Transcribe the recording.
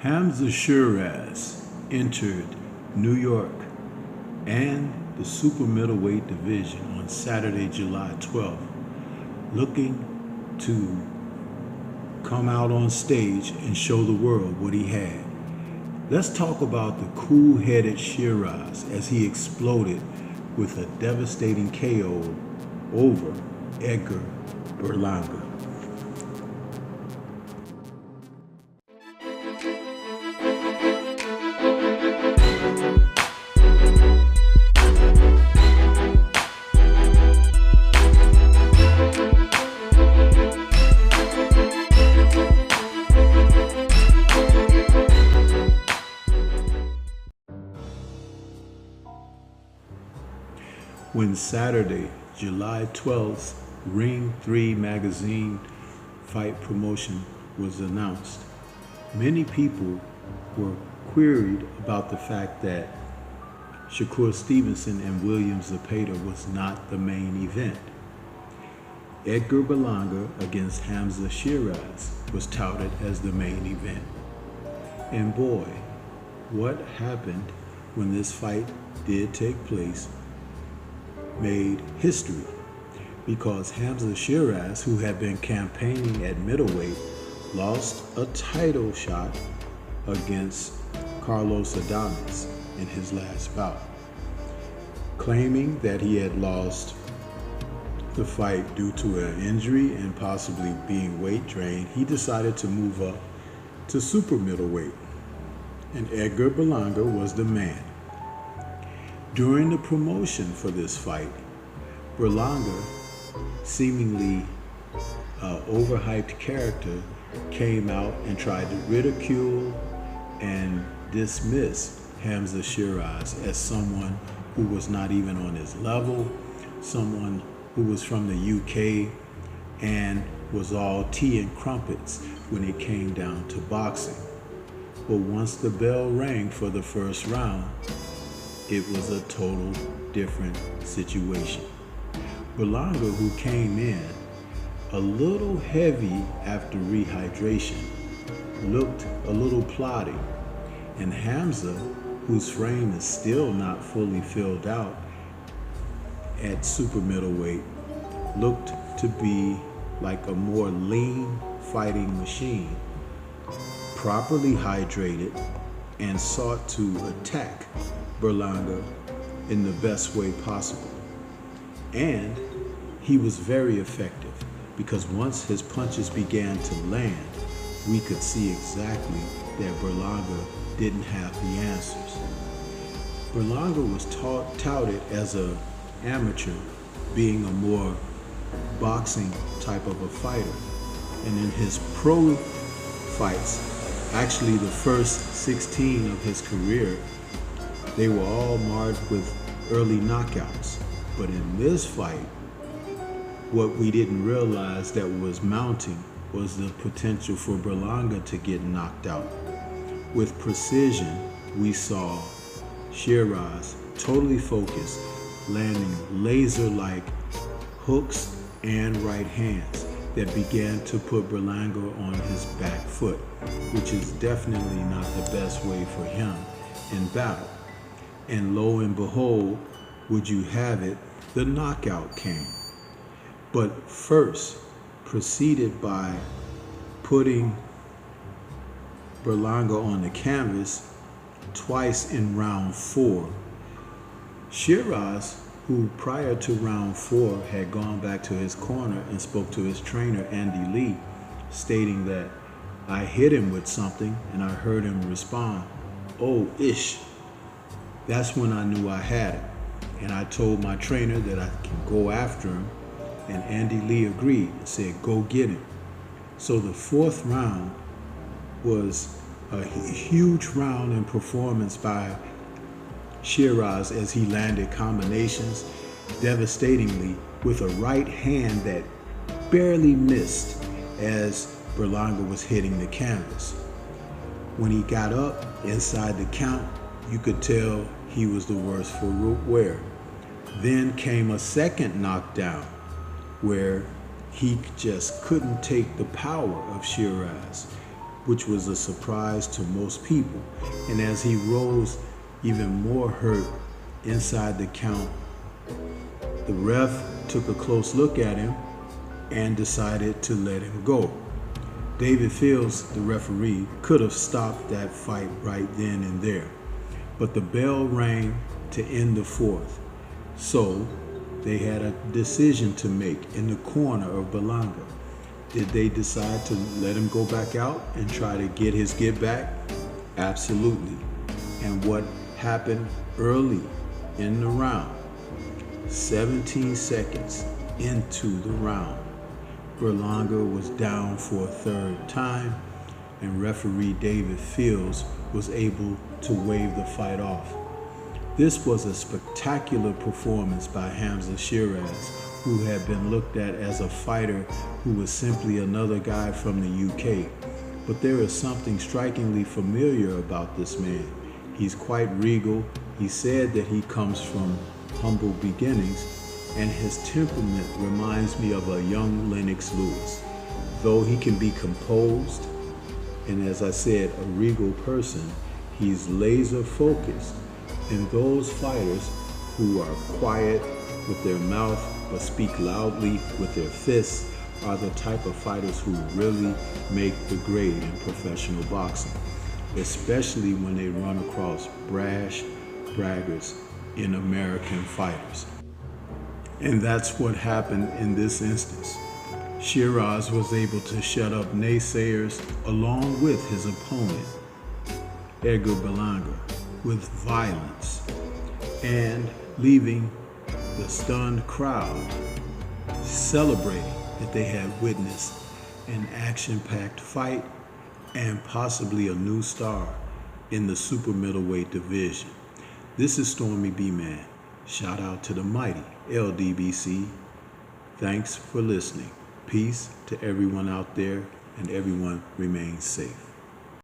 Hamza Sheeraz entered New York and the super middleweight division on Saturday, July 12th, looking to come out on stage and show the world what he had. Let's talk about the cool-headed Sheeraz as he exploded with a devastating KO over Edgar Berlanga. When Saturday, July 12th, Ring 3 magazine fight promotion was announced, many people were queried about the fact that Shakur Stevenson and William Zepeda was not the main event. Edgar Berlanga against Hamza Sheeraz was touted as the main event. And boy, what happened when this fight did take place made history, because Hamza Sheeraz, who had been campaigning at middleweight, lost a title shot against Carlos Adames in his last bout. Claiming that he had lost the fight due to an injury and possibly being weight drained, he decided to move up to super middleweight, and Edgar Berlanga was the man. During the promotion for this fight, Berlanga, seemingly overhyped character, came out and tried to ridicule and dismiss Hamza Sheeraz as someone who was not even on his level, someone who was from the UK and was all tea and crumpets when it came down to boxing. But once the bell rang for the first round, it was a total different situation. Berlanga, who came in a little heavy after rehydration, looked a little plodding, and Hamza, whose frame is still not fully filled out at super middleweight, looked to be like a more lean fighting machine, properly hydrated, and sought to attack Berlanga in the best way possible. And he was very effective, because once his punches began to land, we could see exactly that Berlanga didn't have the answers. Berlanga was touted as an amateur, being a more boxing type of a fighter. And in his pro fights, actually the first 16 of his career, they were all marred with early knockouts. But in this fight, what we didn't realize that was mounting was the potential for Berlanga to get knocked out. With precision, we saw Sheeraz totally focused, landing laser-like hooks and right hands that began to put Berlanga on his back foot, which is definitely not the best way for him in battle. And lo and behold, would you have it, the knockout came. But first, preceded by putting Berlanga on the canvas twice in round 4, Sheeraz, who prior to round 4 had gone back to his corner and spoke to his trainer, Andy Lee, stating that I hit him with something and I heard him respond, "Oh, ish." That's when I knew I had him. And I told my trainer that I can go after him, and Andy Lee agreed and said, go get him. So the 4th round was a huge round in performance by Sheeraz as he landed combinations devastatingly with a right hand that barely missed as Berlanga was hitting the canvas. When he got up inside the count, you could tell he was the worse for wear. Then came a second knockdown where he just couldn't take the power of Sheeraz. which was a surprise to most people. And as he rose even more hurt inside the count, the ref took a close look at him and decided to let him go. David Fields, the referee, could have stopped that fight right then and there, but the bell rang to end the fourth. So they had a decision to make in the corner of Berlanga. Did they decide to let him go back out and try to get his get back? Absolutely. And what happened early in the round, 17 seconds into the round, Berlanga was down for a third time, and referee David Fields was able to wave the fight off. This was a spectacular performance by Hamza Sheeraz, who had been looked at as a fighter who was simply another guy from the UK. But there is something strikingly familiar about this man. He's quite regal. He said that he comes from humble beginnings, and his temperament reminds me of a young Lennox Lewis. Though he can be composed, and as I said, a regal person, he's laser focused. And those fighters who are quiet with their mouth but speak loudly with their fists are the type of fighters who really make the grade in professional boxing, especially when they run across brash braggarts in American fighters. And that's what happened in this instance. Sheeraz was able to shut up naysayers along with his opponent, Edgar Berlanga, with violence, and leaving the stunned crowd celebrating that they had witnessed an action-packed fight and possibly a new star in the super middleweight division. This is Stormy B-Man. Shout out to the mighty LDBC. Thanks for listening. Peace to everyone out there, and everyone remain safe.